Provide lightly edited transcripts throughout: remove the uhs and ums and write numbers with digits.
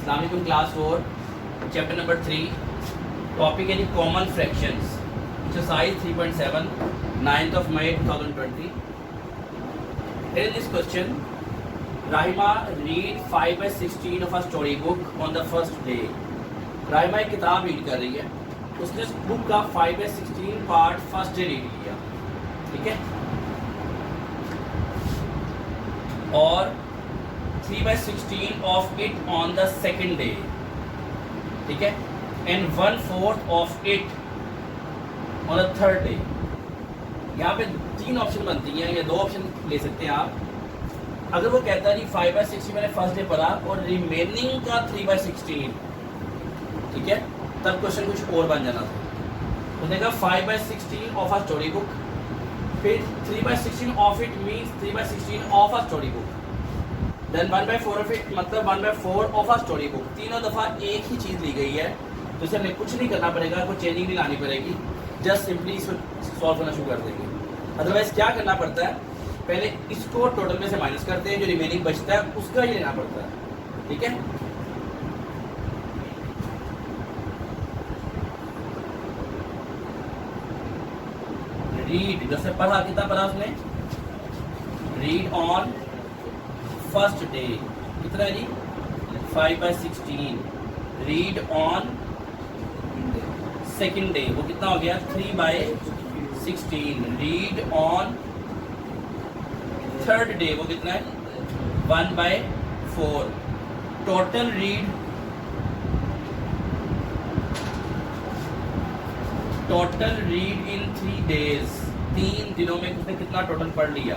अस्सलामुअलैकुम class 4 chapter number 3 topic है जी common fractions exercise 3.7 9th of May 2020 in this question Rahima read 5/16 of a story book on the first day राहिमा एक किताब read कर रही है उसने बुक का 5/16 पार्ट फर्स्ट डे रीड किया ठीक है और 3/16 of it on the second day ठीक है and 1/4 of it on the third day यहाँ पे तीन ऑप्शन बनती हैं या दो ऑप्शन ले सकते हैं आप अगर वो कहता है जी 5/16 मैंने फर्स्ट डे पढ़ा और रिमेनिंग का 3/16 ठीक है तब क्वेश्चन कुछ और बन जाना था उसने कहा 5/16 ऑफ अ स्टोरी बुक फिर 3/16 of it means 3/16 of a story book then 1/4 of it मतलब 1/4 ऑफ अ स्टोरी बुक तीनों दफ़ा एक ही चीज़ ली गई है तो इसे हमें कुछ नहीं करना पड़ेगा कोई चेंजिंग नहीं लानी पड़ेगी जस्ट सिंपली इसको सॉल्व करना शुरू कर देंगे अदरवाइज क्या करना पड़ता है पहले इसको टोटल में से माइनस करते हैं जो रिमेनिंग बचता है उसका ही लेना पड़ता है ठीक है रीड जैसे पढ़ा कितना पढ़ा उसने रीड ऑन फर्स्ट डे कितना है जी 5/16 रीड ऑन सेकेंड डे वो कितना हो गया 3/16 रीड ऑन थर्ड डे वो कितना है 1/4 टोटल रीड इन 3 days 3 दिनों में उसने कितना टोटल पढ़ लिया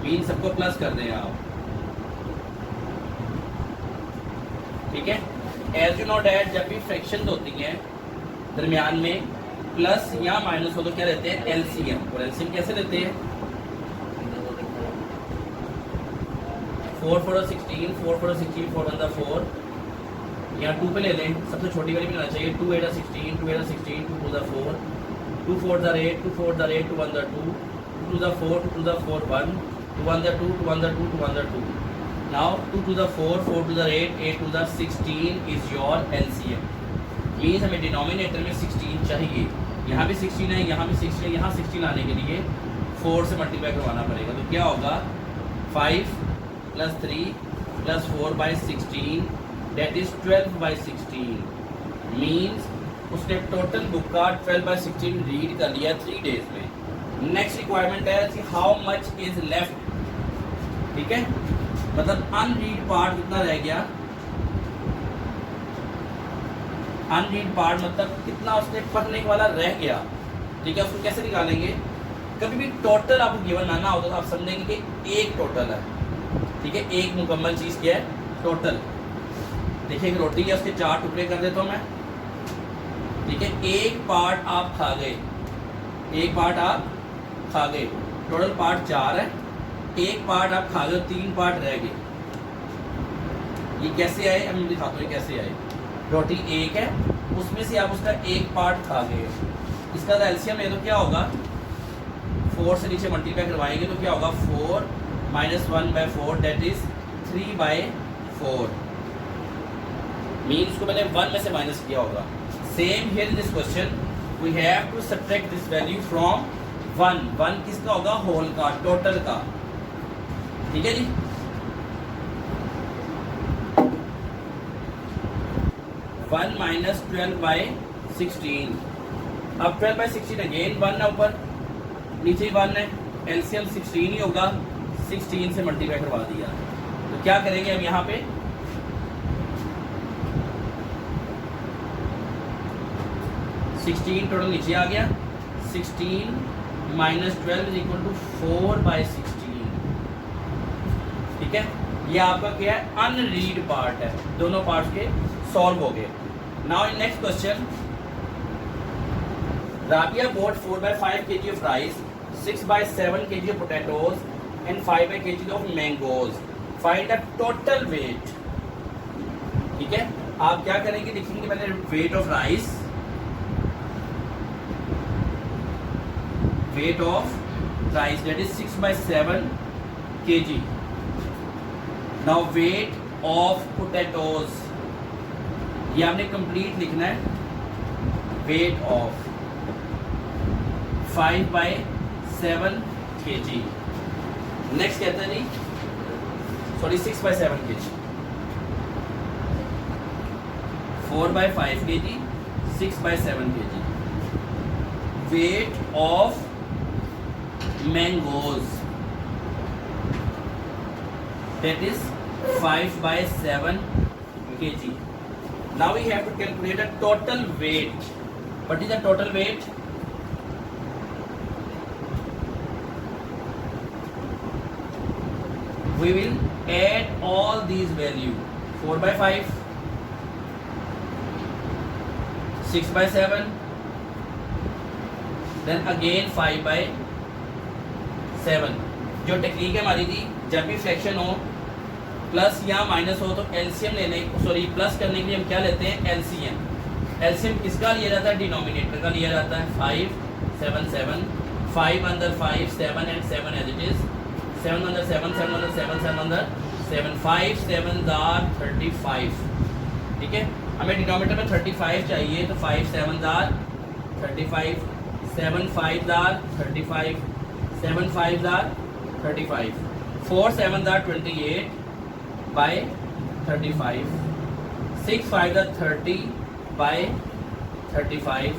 मीन सबको प्लस कर दें आप ठीक है एज यू नो डैट जब भी फ्रैक्शन होती हैं दरमियान में प्लस या माइनस हो तो क्या रहते हैं एलसीएम और एलसीएम कैसे लेते हैं 4 4 16 4 4 16 4 1 4 यहाँ 2 पे ले लें सबसे छोटी वाली भी होना चाहिए 2 8 16 2 8 16 2 2 4 2 4 8 2 4 8 2 1 2 2 2 4 2 2 4 1 2 1 2 2 1 2 2 1 2 now 2 to the 4 4 to the 8 8 to the 16 is your LCM means हमें डिनोमिनेटर में 16 चाहिए यहाँ भी 16 है यहाँ भी 16 है यहाँ 16 आने के लिए 4 से मल्टीप्लाई करवाना पड़ेगा तो क्या होगा 5 + 3 + 4/16 that is 12/16 मीन्स उसने टोटल बुक का 12/16 रीड कर लिया 3 days में नेक्स्ट रिक्वायरमेंट है हाउ मच इज लेफ्ट ठीक है मतलब अनरीड पार्ट कितना रह गया अनरीड पार्ट मतलब कितना उसने पढ़ने वाला रह गया ठीक है उसको कैसे निकालेंगे कभी भी टोटल आपको गिवन आना होता तो आप समझेंगे कि एक टोटल है ठीक है एक मुकम्मल चीज़ क्या है टोटल देखिए एक रोटी है उसके 4 टुकड़े कर देता हूँ मैं ठीक है एक पार्ट आप खा गए टोटल पार्ट 4 है एक पार्ट आप खा गए 3 पार्ट रह गए ये कैसे आए मैं दिखाता हूँ कैसे आए रोटी एक है उसमें से आप उसका एक पार्ट खा गए इसका एलसीएम ले तो क्या होगा 4 से नीचे मल्टीप्लाई करवाएंगे तो क्या होगा 4 - 1/4 दैट इज 3/4 मीन्स को मैंने 1 में से माइनस किया होगा same here in this question we have to subtract this value from 1 किसका होगा होल का टोटल का ठीक है जी 1 - 12/16 अब 12/16 अगेन 1 है ऊपर नीचे 1 है एलसीएम 16 ही होगा 16 से मल्टीप्लाई करवा दिया तो क्या करेंगे हम यहाँ पे टोटल नीचे आ गया 16 - 12 = 4/16 ठीक है ये आपका क्या है अनरीड पार्ट है दोनों पार्ट्स के सॉल्व हो गए now in next question Rabia bought 4/5 kg of rice 6/7 kg of potatoes and 5 kg of mangoes find the total weight ठीक है आप क्या करेंगे लिखेंगे पहले weight of rice weight of rice that is 6/7 kg. Now weight of potatoes ये आपने complete लिखना है, वेट ऑफ 5/7 kg। नेक्स्ट कहता है जी, sorry 6/7 kg, 4/5 kg, 6/7 kg। Weight of mangoes, that is 5/7 kg. Now we have to calculate the total weight. What is the total weight? We will add all these values, 4/5, 6/7, then again 5/7। जो technique है हमारी थी, जब भी fraction हो plus या minus हो तो एलसीएम लेने, सॉरी प्लस करने के लिए हम क्या लेते हैं, एलसीएम। एलसीएम किसका लिया जाता है, डिनोमिनेटर का लिया जाता है। 5 7 7, 5 अंदर 5, 7 and 7 as it is, 7 अंदर 7, 7 अंदर 7, 7 अंदर 7, 5 7 दार 35। ठीक है, हमें डिनोमिनेटर में 35 चाहिए, तो 5 7 दार 35, 7 5 दार 35, 7 5 दार 35, 4 7 दार 28/35, 6 5 दार 30/35,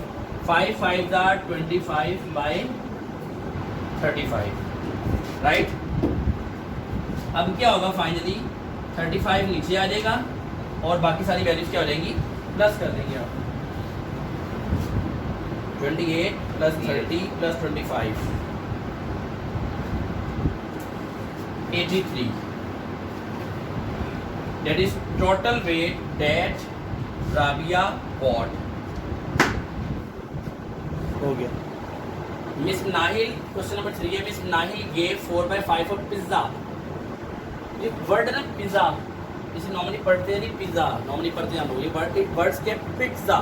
5 5 दार 25/35। राइट, अब क्या होगा फाइनली, 35 नीचे आ जाएगा और बाकी सारी वैल्यूज क्या हो जाएंगी, प्लस कर देंगे आप। 28 + 30 + 25, 83। That is total weight that Rabia bought। हो गया। Miss Nahil, क्वेश्चन नंबर 3 है, Miss Nahil gave 4/5 of pizza। ये वर्ड है ना पिज्जा, इसे नॉर्मली पढ़ते हैं नहीं, पिज्जा नॉर्मली पढ़ते हैं हम लोग, ये वर्ड इट वर्ड्स के पिज्जा।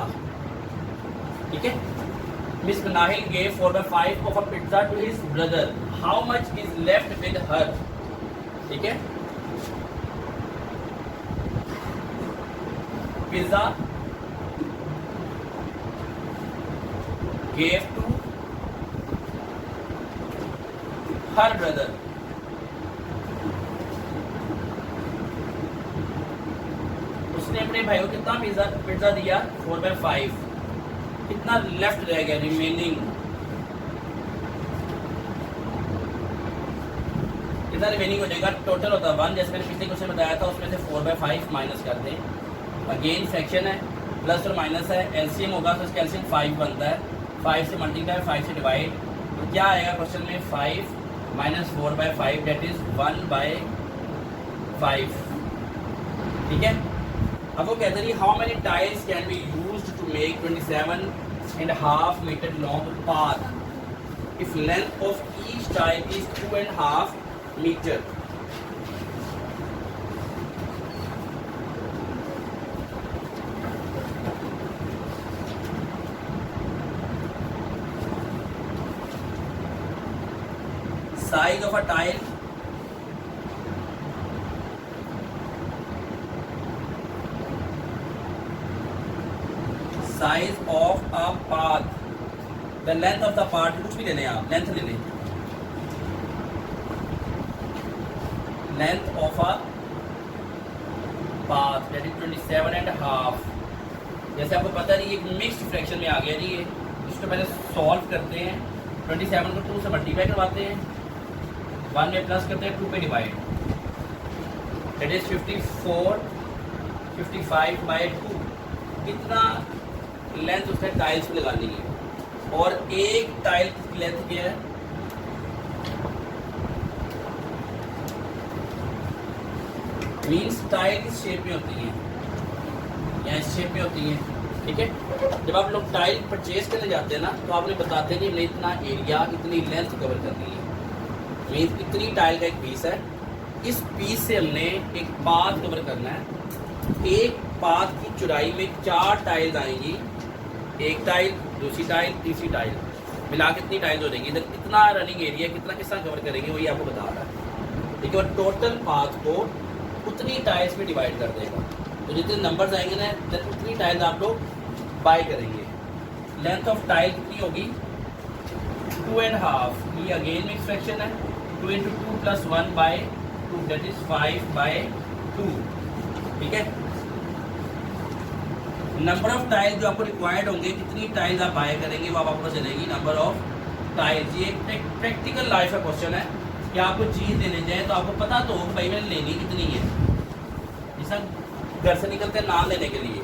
ठीक है, Miss Nahil gave 4/5 of a pizza to his brother। How much is left with her? ठीक है, pizza gave to her brother। उसने अपने भाई को कितना पिज्जा दिया, 4/5। कितना लेफ्ट रह गया, रिमेनिंग कितना रिमेनिंग हो जाएगा, टोटल होता है 1। जैसे मैंने पिछले क्वेश्चन बताया था, उसमें से 4/5 माइनस कर दें। अगेन फ्रैक्शन है, प्लस और माइनस है, एलसीएम होगा तो इसका एलसीएम 5 बनता है, 5 से मल्टीप्लाई, 5 से डिवाइड, तो क्या आएगा क्वेश्चन में, 5 - 4/5 डेट इज 1/5। ठीक है, अब वो कहते हैं how many tiles can be used to make 27.5 metre long path if length of each tile is 2.5 metre. Size of a tile, size of a path, the length of the path, कुछ भी ले लें आप, length ले लें, length of a path that is 27.5। जैसे आपको पता नहीं, एक मिक्स्ड फ्रैक्शन में आ गया जी ये, इसको पहले सॉल्व करते हैं, 27 को 2 से मल्टीप्लाई करवाते हैं, 1 में प्लस करते हैं, 2 पे डिवाइड, दैट इज 55/2। कितना लेंथ उसने टाइल्स पे लगानी है, और एक टाइल की लेंथ क्या है, मीन्स टाइल किस शेप में होती है, या इस शेप में होती है। ठीक है, जब आप लोग टाइल परचेज करने जाते हैं ना, तो आपने बताते हैं कि हमने इतना एरिया, इतनी लेंथ कवर करनी है, मीन्स इतनी टाइल का एक पीस है, इस पीस से हमने एक पाथ कवर करना है। एक पाथ की चौड़ाई में 4 टाइल्स आएंगी, एक टाइल, दूसरी टाइल, तीसरी टाइल, मिला के कितनी टाइल्स हो जाएंगी, इधर कितना रनिंग एरिया, कितना किस तरह कवर करेंगे, वही आपको बता रहा है। ठीक है, और टोटल पाथ को उतनी टाइल्स में डिवाइड कर देगा। तो जितने नंबर्स आएंगे ना उतनी टाइल्स आप लोग बाय करेंगे। लेंथ ऑफ टाइल कितनी होगी 2.5, ये अगेन मिक्स फ्रैक्शन है 2 × 2 + 1/2 दैट इज 5/2। ठीक है, नंबर ऑफ टाइल जो आपको रिक्वायर्ड होंगे, कितनी टाइल्स आप बाय करेंगे वो आपको चलेगी नंबर ऑफ टाइल्स। ये एक प्रैक्टिकल लाइफ का क्वेश्चन है कि आपको चीज़ लेने जाए तो आपको पता तो हो भाई मैंने लेनी कितनी है। जैसा घर से निकलते नान लेने के लिए,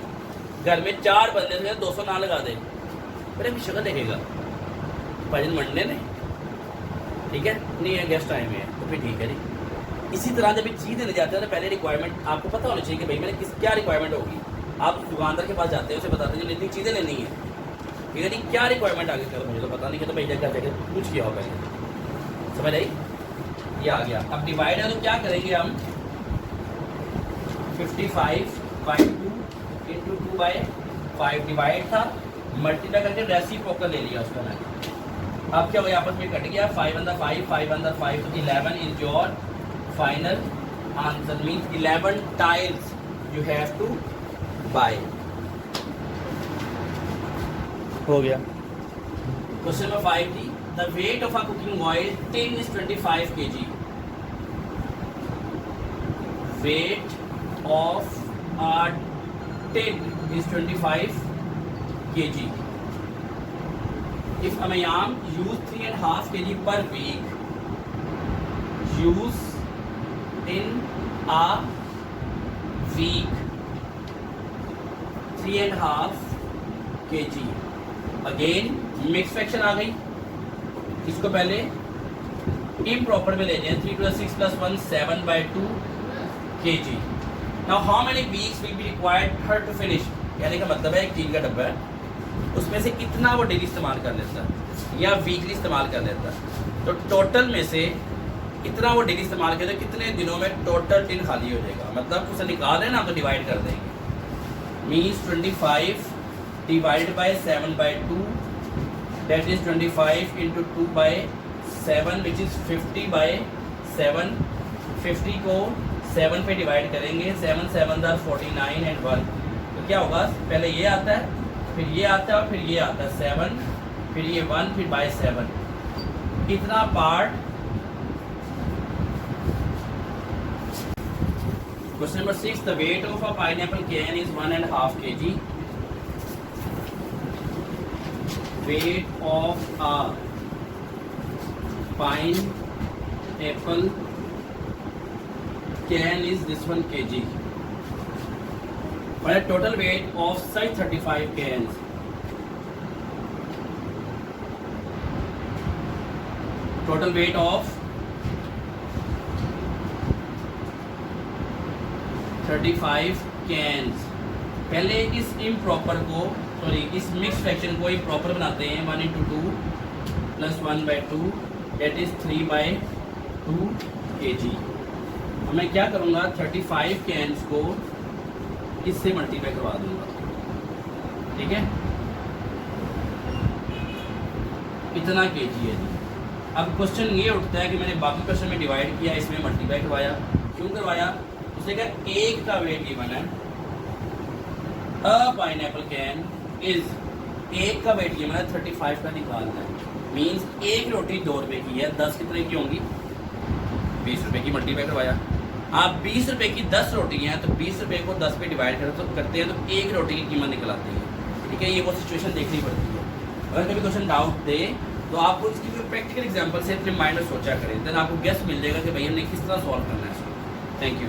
घर में 4 बंदे थे 200 नान लगा दे, बड़े भी शक्ल देखेगा भजन मंडने ने, ठीक है नहीं है गेस्ट टाइम है तो फिर ठीक है नहीं। इसी तरह जब चीज़ लेने जाते हैं तो पहले रिक्वायरमेंट आपको पता होनी चाहिए कि भाई मैंने क्या रिक्वायरमेंट होगी। आप दुकानदार के पास जाते हैं, उसे बताते हैं जितनी चीज़ें लेनी है, ठीक है नहीं, क्या रिक्वायरमेंट आगे कर मुझे तो पता नहीं कि तो भाई जगह जगह पूछ किया होगा पहले, समझ आई, ये आ गया। अब डिवाइड है तो क्या करेंगे हम 55/2 × 2/5 डिवाइड था, मल्टीप्लाई करके रेसिप्रोकल ले लिया उसका मैंने। अब क्या हुआ आपस में कट गया 5 × 5 5 × 5 तो 11 is your final answer. Means 11 tiles you have to buy. हो गया। क्वेश्चन नंबर 5 थी the weight of a cooking oil tin is 25 kg। Weight of a tin is 25 kg. If Amayam use 3.5 kg per week, use in a week 3.5 kg. Again mixed fraction आ गई, इसको पहले improper में ले जाए 3 + 6 + 1 7/2 kg. Now how many weeks will be required her to finish? यानी का मतलब है एक टीन का डब्बा है, उसमें से कितना वो डेली इस्तेमाल कर लेता है या वीकली इस्तेमाल कर लेता है। तो टोटल में से इतना वो डेली इस्तेमाल करता है, कितने दिनों में टोटल टिन खाली हो जाएगा। मतलब उसे निकाल रहे ना तो डिवाइड कर देंगे। Means 25 divide by 7/2 that is 25 × 2/7 which is 50/7। 50 को 7 पे डिवाइड करेंगे, 7 7 are 49 and 1, तो क्या होगा पहले ये आता है फिर ये आता है और फिर ये आता है 7 फिर ये 1 फिर बाय 7, इतना part. Question number 6 the weight of a pineapple can is 1.5 kg। Weight of a pineapple can is this one kg. But a total weight of say 35 cans. Total weight of 35 cans. पहले इस improper को इस mix fraction को improper बनाते हैं 1 × 2 + 1/2 that is 3/2 kg। मैं क्या करूँगा 35 कैंस को इससे मल्टीप्लाई करवा दूंगा, ठीक है, इतना केजी है जी। अब क्वेश्चन ये उठता है कि मैंने बाकी क्वेश्चन में डिवाइड किया, इसमें मल्टीप्लाई करवाया, क्यों करवाया, उसने कहा एक का वेट गिवन है, अ पाइनएप्पल कैन इज एक का वेट गिवन है 35 का निकालना है। मीन्स एक रोटी 2 रुपए की है, 10 कितने की होंगी 20 रुपए की, मल्टीप्लाई करवाया। आप 20 रुपए की 10 रोटी हैं तो 20 रुपए को 10 पे डिवाइड करते हैं तो एक रोटी की कीमत निकल आती है, ठीक है। ये वो सिचुएशन देखनी पड़ती है। अगर कभी क्वेश्चन डाउट दे तो आपको इसकी कोई प्रैक्टिकल एग्जांपल से रिमाइंडर सोचा करें, देन आपको गेस मिल जाएगा कि भैया हमने किस तरह सॉल्व करना है इसको। Thank you.